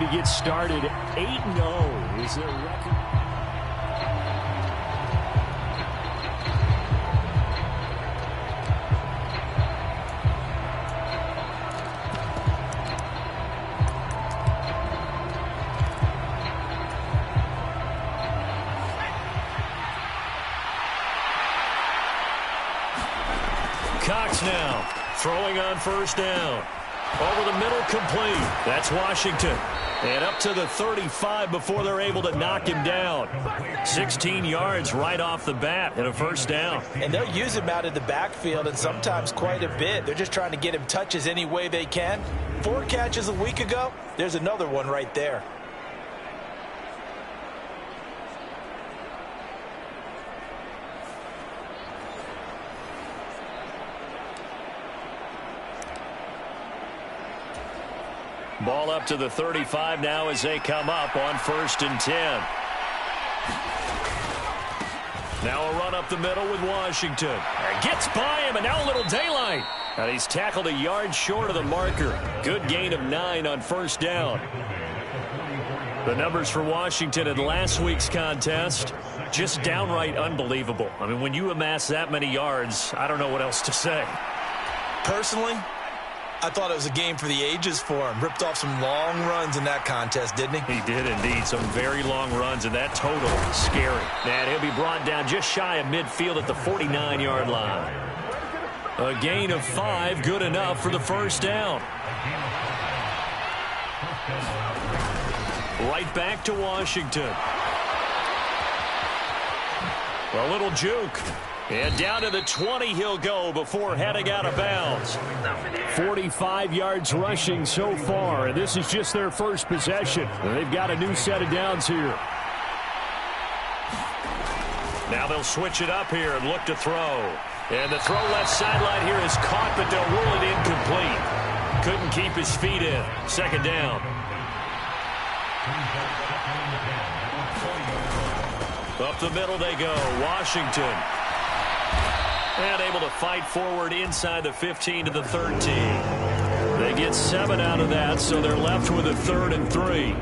to get started. 8-0 is their record. Cox now throwing on first down. Over the middle, complete. That's Washington. And up to the 35 before they're able to knock him down. 16 yards right off the bat and a first down. And they'll use him out of the backfield and sometimes quite a bit. They're just trying to get him touches any way they can. 4 catches a week ago. There's another one right there. Ball up to the 35 now as they come up on 1st and 10. Now a run up the middle with Washington. Gets by him, and now a little daylight. And he's tackled a yard short of the marker. Good gain of 9 on first down. The numbers for Washington in last week's contest, just downright unbelievable. I mean, when you amass that many yards, I don't know what else to say. Personally, I thought it was a game for the ages for him. Ripped off some long runs in that contest, didn't he? He did indeed. Some very long runs, and that total scary. And he'll be brought down just shy of midfield at the 49-yard line. A gain of 5, good enough for the first down. Right back to Washington. A little juke. And down to the 20 he'll go before heading out of bounds. 45 yards rushing so far, and this is just their first possession. They've got a new set of downs here. Now they'll switch it up here and look to throw. And the throw left sideline here is caught, but they'll rule it incomplete. Couldn't keep his feet in. Second down. Up the middle they go. Washington. And able to fight forward inside the 15 to the 13. They get 7 out of that, so they're left with a 3rd and 3.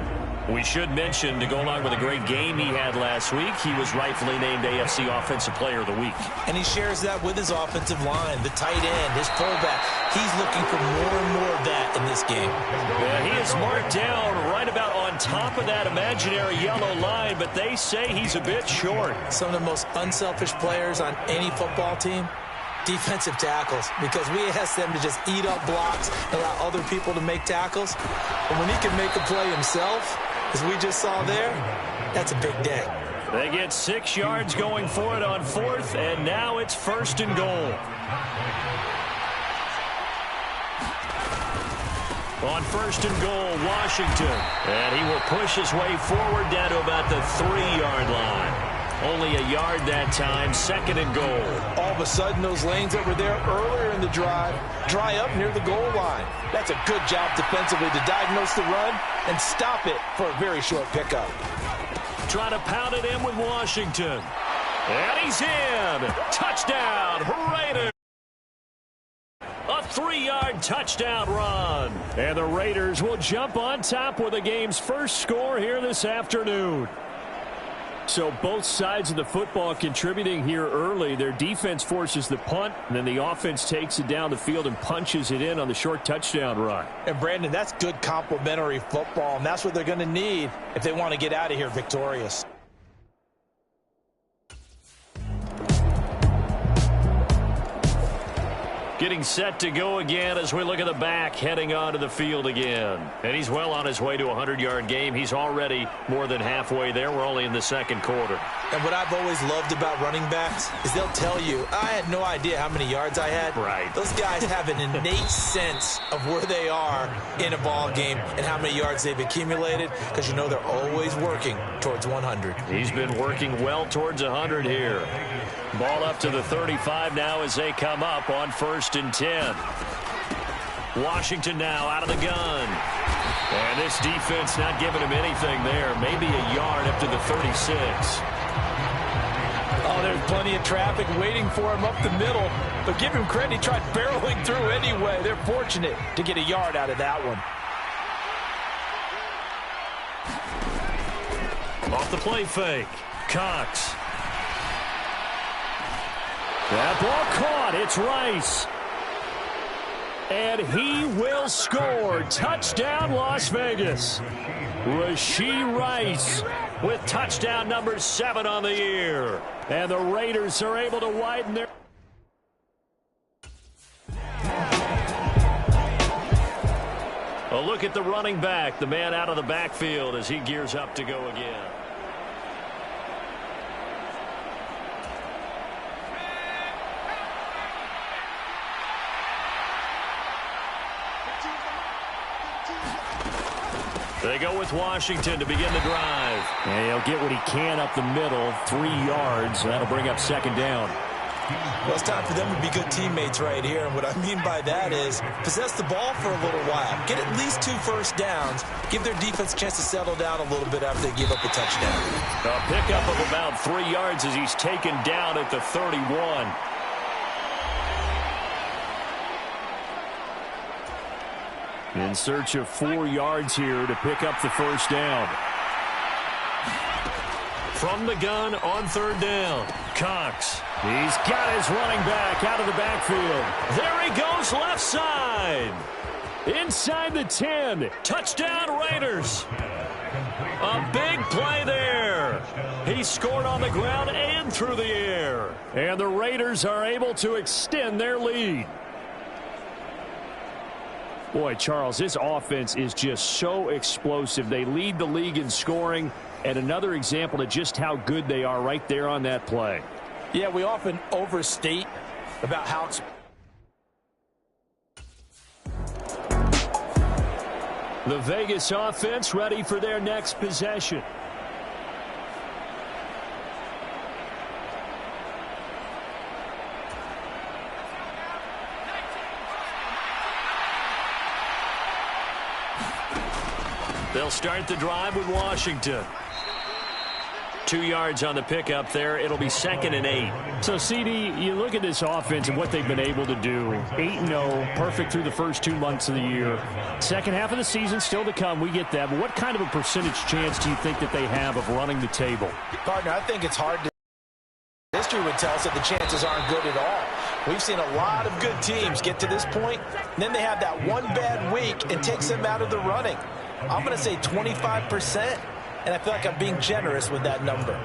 We should mention, to go along with a great game he had last week, he was rightfully named AFC Offensive Player of the Week. And he shares that with his offensive line, the tight end, his fullback. He's looking for more and more of that in this game. Yeah, he is marked down right about on top of that imaginary yellow line, but they say he's a bit short. Some of the most unselfish players on any football team, defensive tackles, because we ask them to just eat up blocks, allow other people to make tackles. But when he can make a play himself, as we just saw there, that's a big day. They get 6 yards going for it on 4th, and now it's 1st and goal. On 1st and goal, Washington. And he will push his way forward down to about the 3-yard line. Only a yard that time, 2nd and goal. All of a sudden, those lanes that were there earlier in the drive dry up near the goal line. That's a good job defensively to diagnose the run and stop it for a very short pickup. Trying to pound it in with Washington. And he's in. Touchdown, Raiders. A 3-yard touchdown run. And the Raiders will jump on top with the game's first score here this afternoon. So both sides of the football contributing here early. Their defense forces the punt, and then the offense takes it down the field and punches it in on the short touchdown run. And, Brandon, that's good complementary football, and that's what they're going to need if they want to get out of here victorious. Getting set to go again as we look at the back heading onto the field again. And he's well on his way to a 100-yard game. He's already more than halfway there. We're only in the 2nd quarter. And what I've always loved about running backs is they'll tell you, I had no idea how many yards I had. Right. Those guys have an innate sense of where they are in a ball game and how many yards they've accumulated, because you know they're always working towards 100. He's been working well towards 100 here. Ball up to the 35 now as they come up on 1st and 10. Washington now out of the gun. And this defense not giving him anything there. Maybe a yard up to the 36. Oh, there's plenty of traffic waiting for him up the middle. But give him credit, he tried barreling through anyway. They're fortunate to get a yard out of that one. Off the play fake. Cox. That ball caught. It's Rice. And he will score. Touchdown, Las Vegas. Rashee Rice with touchdown number 7 on the year. And the Raiders are able to widen their... A look at the running back, the man out of the backfield as he gears up to go again. They go with Washington to begin the drive. And he'll get what he can up the middle, 3 yards. And that'll bring up 2nd down. Well, it's time for them to be good teammates right here. And what I mean by that is possess the ball for a little while. Get at least 2 first downs. Give their defense a chance to settle down a little bit after they give up a touchdown. A pickup of about 3 yards as he's taken down at the 31. In search of 4 yards here to pick up the first down. From the gun on 3rd down. Cox. He's got his running back out of the backfield. There he goes left side. Inside the 10. Touchdown Raiders. A big play there. He scored on the ground and through the air. And the Raiders are able to extend their lead. Boy, Charles, this offense is just so explosive. They lead the league in scoring, and another example of just how good they are right there on that play. Yeah, we often overstate about how the Vegas offense ready for their next possession. They'll start the drive with Washington. 2 yards on the pickup there. It'll be 2nd and 8. So, CD, you look at this offense and what they've been able to do. 8-0, perfect through the first 2 months of the year. Second half of the season still to come. We get that. But what kind of a percentage chance do you think that they have of running the table? Partner, I think it's hard to... History would tell us that the chances aren't good at all. We've seen a lot of good teams get to this point, and then they have that one bad week and takes them out of the running. I'm going to say 25%, and I feel like I'm being generous with that number.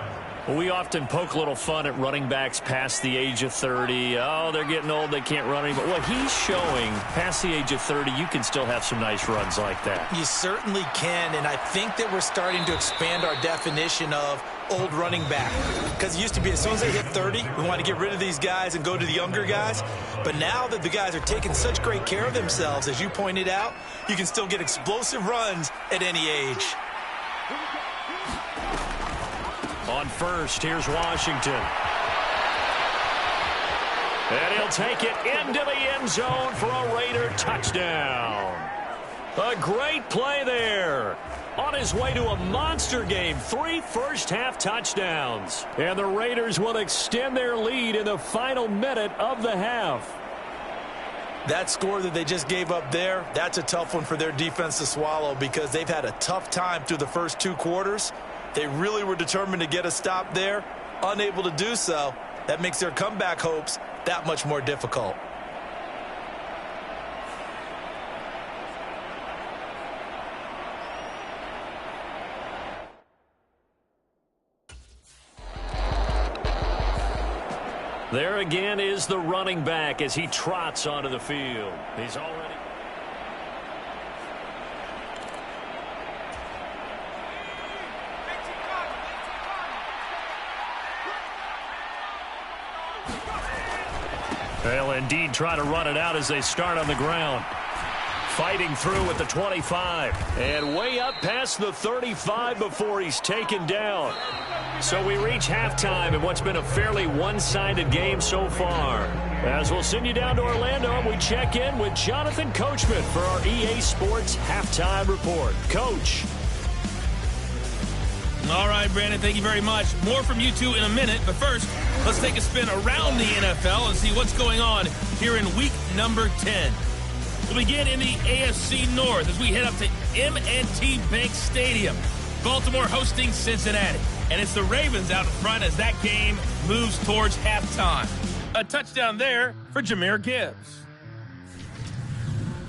Well, we often poke a little fun at running backs past the age of 30. Oh, they're getting old, they can't run anymore. Well, he's showing past the age of 30, you can still have some nice runs like that. You certainly can, and I think that we're starting to expand our definition of old running back. Because it used to be as soon as they hit 30, we want to get rid of these guys and go to the younger guys. But now that the guys are taking such great care of themselves, as you pointed out, you can still get explosive runs at any age. On first, here's Washington. And he'll take it into the end zone for a Raider touchdown. A great play there. On his way to a monster game, 3 first-half touchdowns. And the Raiders will extend their lead in the final minute of the half. That score that they just gave up there, that's a tough one for their defense to swallow because they've had a tough time through the first 2 quarters. They really were determined to get a stop there, unable to do so. That makes their comeback hopes that much more difficult. There again is the running back as he trots onto the field. He's already... They'll indeed try to run it out as they start on the ground. Fighting through at the 25. And way up past the 35 before he's taken down. So we reach halftime in what's been a fairly one-sided game so far. As we'll send you down to Orlando, and we check in with Jonathan Coachman for our EA Sports Halftime Report. Coach. All right, Brandon, thank you very much. More from you two in a minute, but first, let's take a spin around the NFL and see what's going on here in week number 10. We'll begin in the AFC North as we head up to M&T Bank Stadium. Baltimore hosting Cincinnati. And it's the Ravens out in front as that game moves towards halftime. A touchdown there for Jahmyr Gibbs.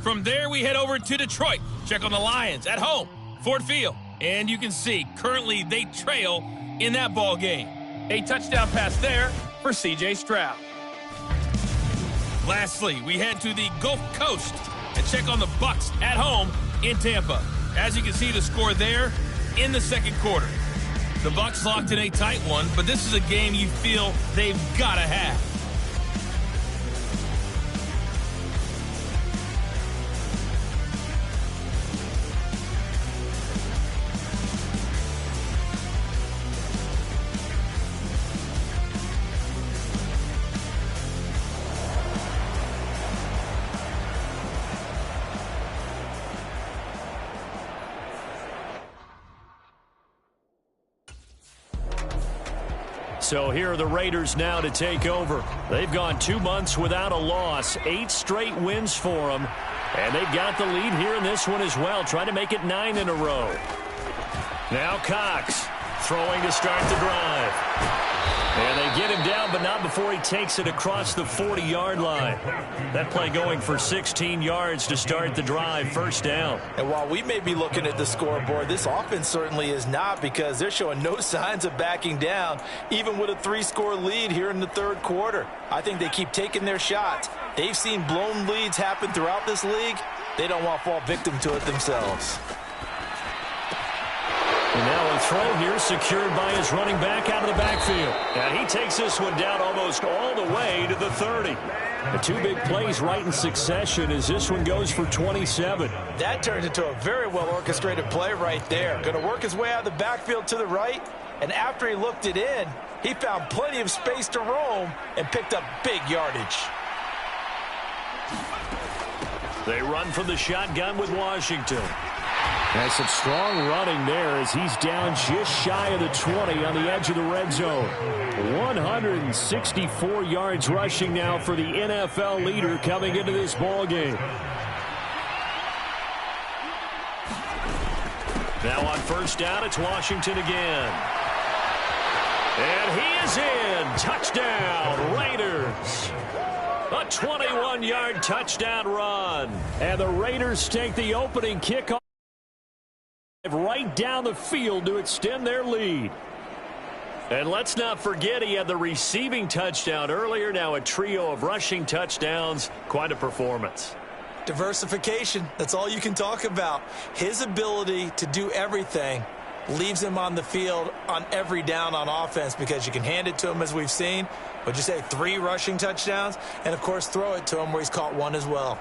From there, we head over to Detroit. Check on the Lions at home, Ford Field. And you can see, currently they trail in that ball game. A touchdown pass there for C.J. Stroud. Lastly, we head to the Gulf Coast and check on the Bucs at home in Tampa. As you can see, the score there in the second quarter. The Bucs locked in a tight one, but this is a game you feel they've got to have. So here are the Raiders now to take over. They've gone 2 months without a loss, 8 straight wins for them. And they've got the lead here in this one as well, trying to make it 9 in a row. Now Cox throwing to start the drive. And they get him down, but not before he takes it across the 40-yard line. That play going for 16 yards to start the drive, first down. And while we may be looking at the scoreboard, this offense certainly is not, because they're showing no signs of backing down, even with a 3-score lead here in the third quarter. I think they keep taking their shots. They've seen blown leads happen throughout this league. They don't want to fall victim to it themselves. And now a throw here secured by his running back out of the backfield. And he takes this one down almost all the way to the 30. The 2 big plays right in succession as this one goes for 27. That turns into a very well-orchestrated play right there. Going to work his way out of the backfield to the right. And after he looked it in, he found plenty of space to roam and picked up big yardage. They run from the shotgun with Washington. That's some strong running there as he's down just shy of the 20 on the edge of the red zone. 164 yards rushing now for the NFL leader coming into this ball game. Now on first down, it's Washington again. And he is in. Touchdown, Raiders. A 21-yard touchdown run. And the Raiders take the opening kickoff right down the field to extend their lead. And let's not forget he had the receiving touchdown earlier. Now a trio of rushing touchdowns. Quite a performance. Diversification, that's all you can talk about. His ability to do everything leaves him on the field on every down on offense, because you can hand it to him, as we've seen. Would you say 3 rushing touchdowns? And, of course, throw it to him where he's caught 1 as well.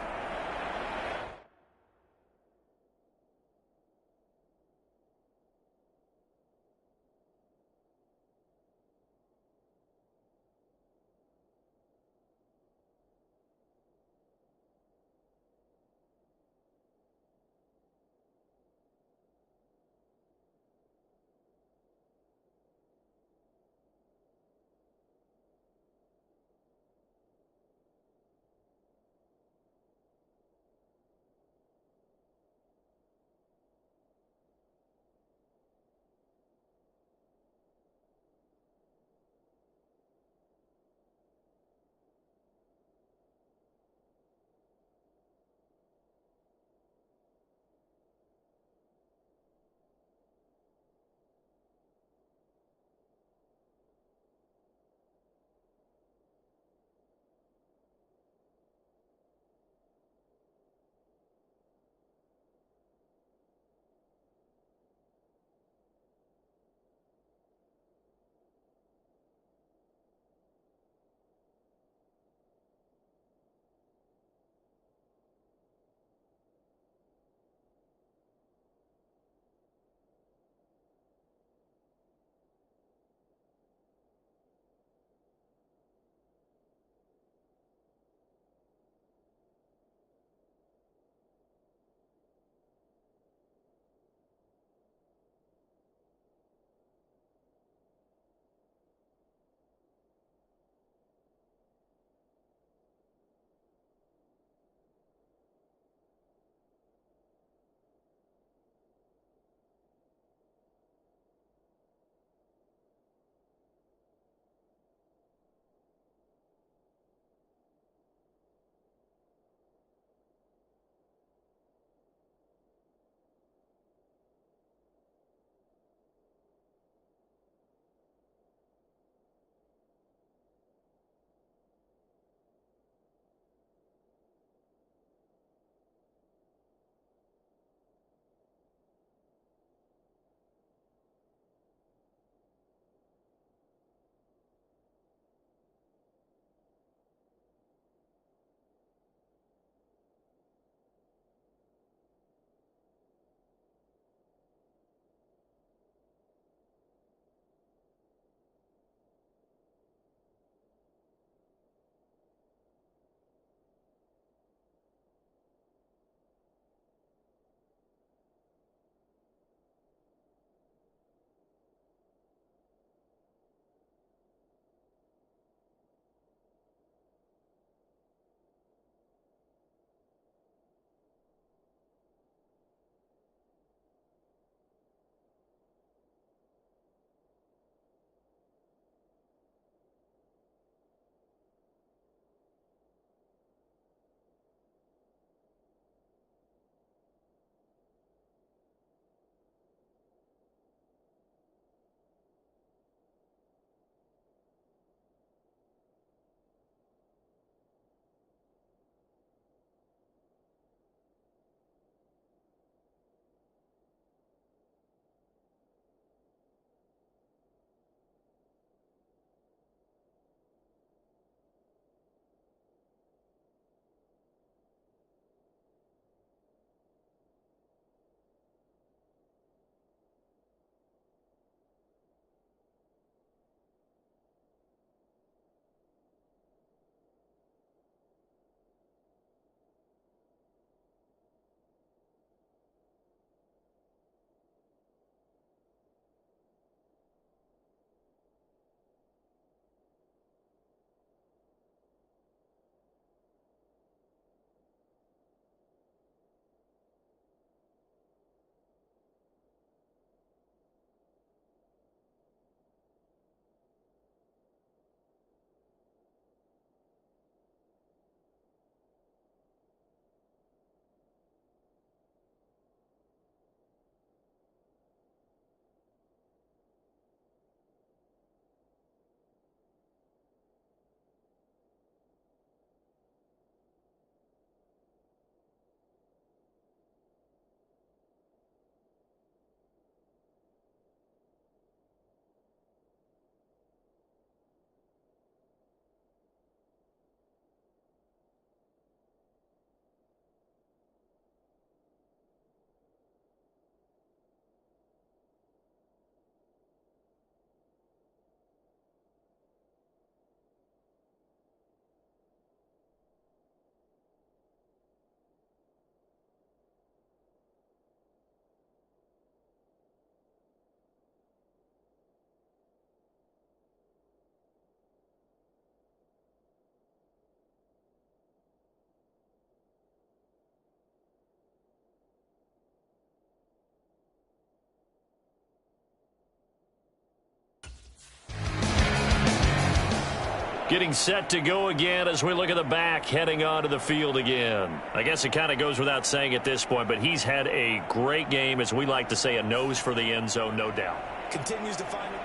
Getting set to go again as we look at the back heading onto the field again. I guess it kind of goes without saying at this point, but he's had a great game, as we like to say, a nose for the end zone, no doubt. Continues to find it.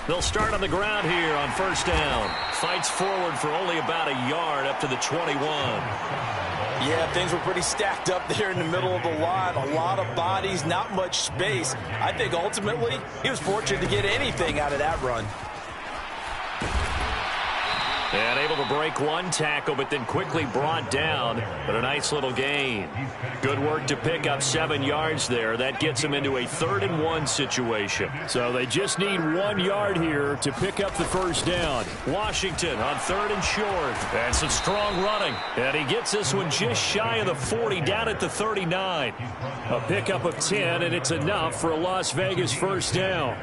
They'll start on the ground here on first down. Fights forward for only about a yard up to the 21. Yeah, things were pretty stacked up there in the middle of the line. A lot of bodies, not much space. I think ultimately he was fortunate to get anything out of that run. And able to break one tackle, but then quickly brought down. But a nice little gain. Good work to pick up 7 yards there. That gets them into a 3rd-and-1 situation. So they just need 1 yard here to pick up the first down. Washington on 3rd and short. And some strong running. And he gets this one just shy of the 40, down at the 39. A pickup of 10, and it's enough for a Las Vegas first down.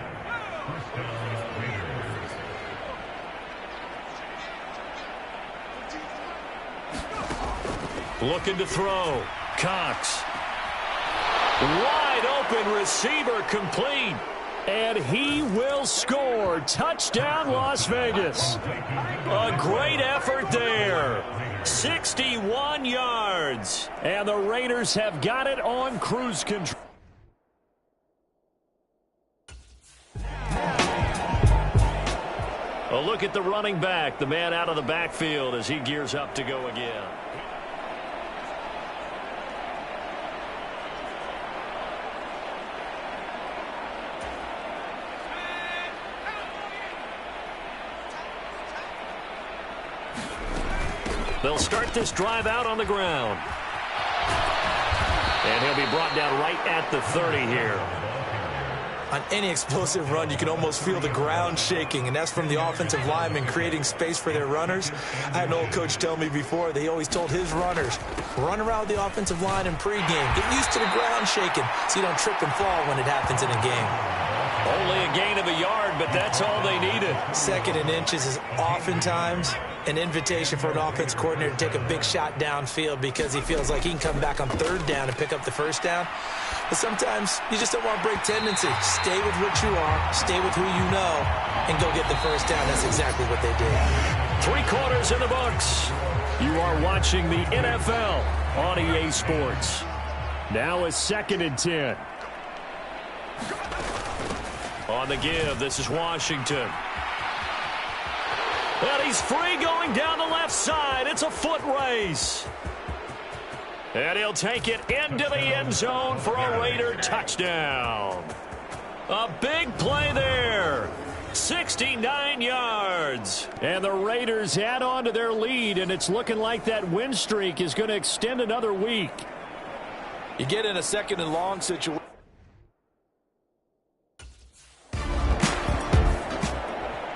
Looking to throw. Cox. Wide open receiver complete. And he will score. Touchdown, Las Vegas. A great effort there. 61 yards. And the Raiders have got it on cruise control. A look at the running back, the man out of the backfield as he gears up to go again. They'll start this drive out on the ground. And he'll be brought down right at the 30 here. On any explosive run, you can almost feel the ground shaking, and that's from the offensive linemen creating space for their runners. I had an old coach tell me before, they always told his runners, run around the offensive line in pregame. Get used to the ground shaking so you don't trip and fall when it happens in a game. Only a gain of a yard, but that's all they needed. 2nd and inches is oftentimes an invitation for an offense coordinator to take a big shot downfield because he feels like he can come back on 3rd down and pick up the first down. But sometimes you just don't want to break tendency. Stay with what you are, stay with who you know, and go get the first down. That's exactly what they did. 3 quarters in the books. You are watching the NFL on EA Sports. Now a 2nd and 10. On the give, this is Washington. And he's free going down the left side. It's a foot race. And he'll take it into the end zone for a Raider touchdown. A big play there. 69 yards. And the Raiders add on to their lead, and it's looking like that win streak is going to extend another week. You get in a 2nd and long situation.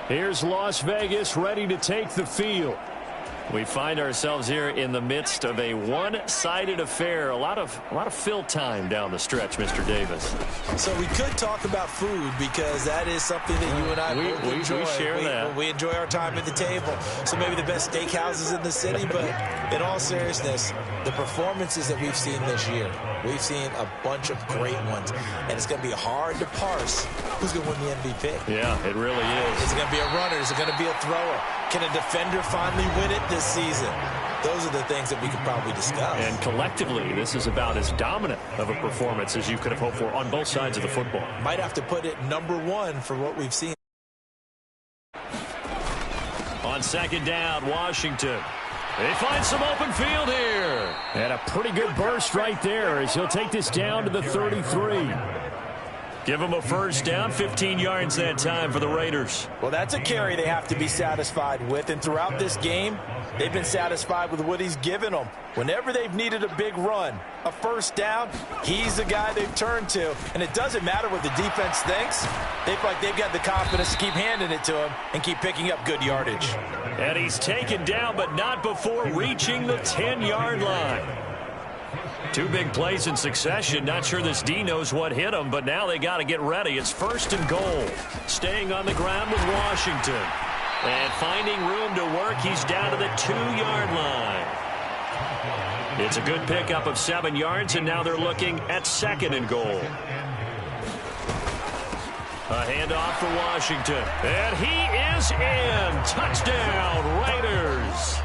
Here's Las Vegas ready to take the field. We find ourselves here in the midst of a one-sided affair. A lot of fill time down the stretch, Mr. Davis. So we could talk about food because that is something that you and I both enjoy. We share that. We enjoy our time at the table. So maybe the best steakhouses in the city, but in all seriousness, the performances that we've seen this year, we've seen a bunch of great ones, and it's going to be hard to parse who's going to win the MVP. Yeah, it really is. Is it going to be a runner? Is it going to be a thrower? Can a defender finally win it this season? Those are the things that we could probably discuss. And collectively, this is about as dominant of a performance as you could have hoped for on both sides of the football. Might have to put it #1 for what we've seen. On 2nd down, Washington. They find some open field here. And a pretty good burst right there as he'll take this down to the 33. Give them a first down, 15 yards that time for the Raiders. Well, that's a carry they have to be satisfied with, and throughout this game, they've been satisfied with what he's given them. Whenever they've needed a big run, a first down, he's the guy they've turned to, and it doesn't matter what the defense thinks. They feel like they've got the confidence to keep handing it to him and keep picking up good yardage. And he's taken down, but not before reaching the 10-yard line. 2 big plays in succession. Not sure this D knows what hit him, but now they got to get ready. It's 1st and goal. Staying on the ground with Washington. And finding room to work, he's down to the 2-yard line. It's a good pickup of 7 yards, and now they're looking at 2nd and goal. A handoff for Washington. And he is in. Touchdown, Raiders.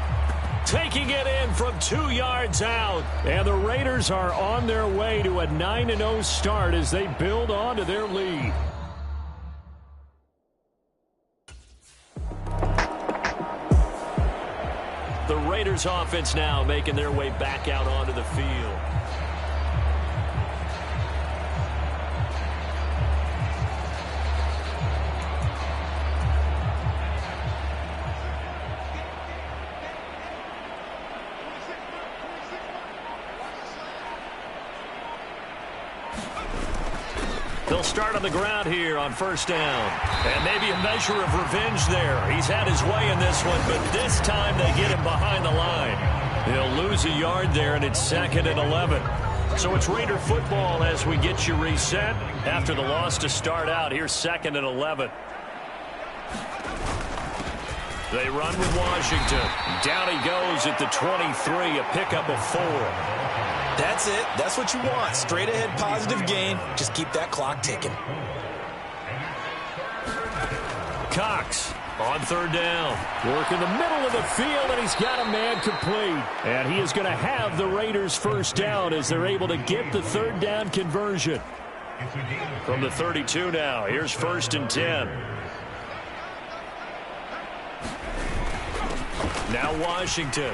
Taking it in from 2 yards out. And the Raiders are on their way to a 9-0 start as they build on to their lead. The Raiders offense now making their way back out onto the field. They'll start on the ground here on 1st down. And maybe a measure of revenge there. He's had his way in this one, but this time they get him behind the line. He'll lose a yard there, and it's 2nd and 11. So it's Raider football as we get you reset after the loss to start out. Here's 2nd and 11. They run with Washington. Down he goes at the 23, a pickup of 4. That's it. That's what you want. Straight ahead positive gain. Just keep that clock ticking. Cox on 3rd down. Work in the middle of the field, and he's got a man complete. And he is going to have the Raiders 1st down as they're able to get the 3rd down conversion. From the 32 now, here's 1st and 10. Now Washington.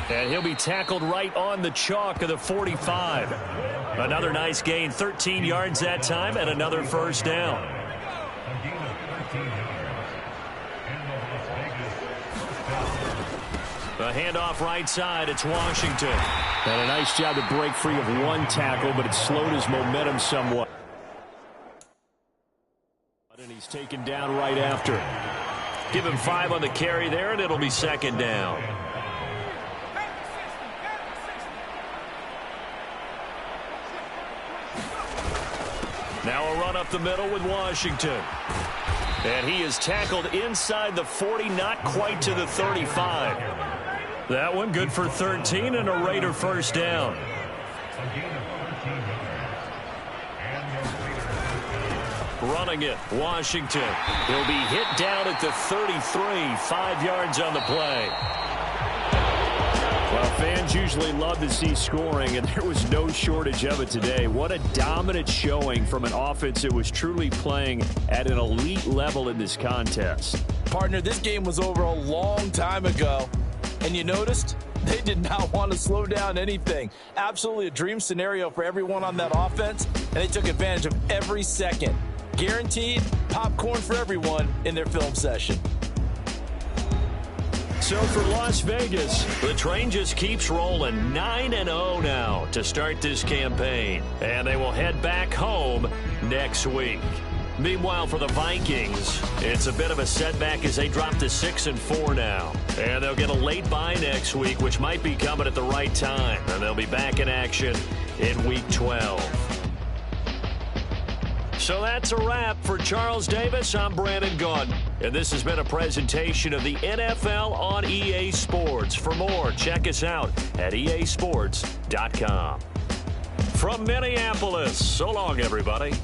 And he'll be tackled right on the chalk of the 45. Another nice gain, 13 yards that time, and another 1st down. A handoff right side, it's Washington. And a nice job to break free of 1 tackle, but it slowed his momentum somewhat. And he's taken down right after. Give him 5 on the carry there, and it'll be 2nd down. Now a run up the middle with Washington. And he is tackled inside the 40, not quite to the 35. That one good for 13 and a Raider 1st down. Running it, Washington. He'll be hit down at the 33, 5 yards on the play. Well, fans usually love to see scoring, and there was no shortage of it today. What a dominant showing from an offense that was truly playing at an elite level in this contest. Partner, this game was over a long time ago, and you noticed they did not want to slow down anything. Absolutely a dream scenario for everyone on that offense, and they took advantage of every second. Guaranteed popcorn for everyone in their film session. So for Las Vegas, the train just keeps rolling. 9-0 now to start this campaign. And they will head back home next week. Meanwhile, for the Vikings, it's a bit of a setback as they drop to 6-4 now. And they'll get a late bye next week, which might be coming at the right time. And they'll be back in action in Week 12. So that's a wrap. For Charles Davis, I'm Brandon Gaudin. And this has been a presentation of the NFL on EA Sports. For more, check us out at easports.com. From Minneapolis, so long, everybody.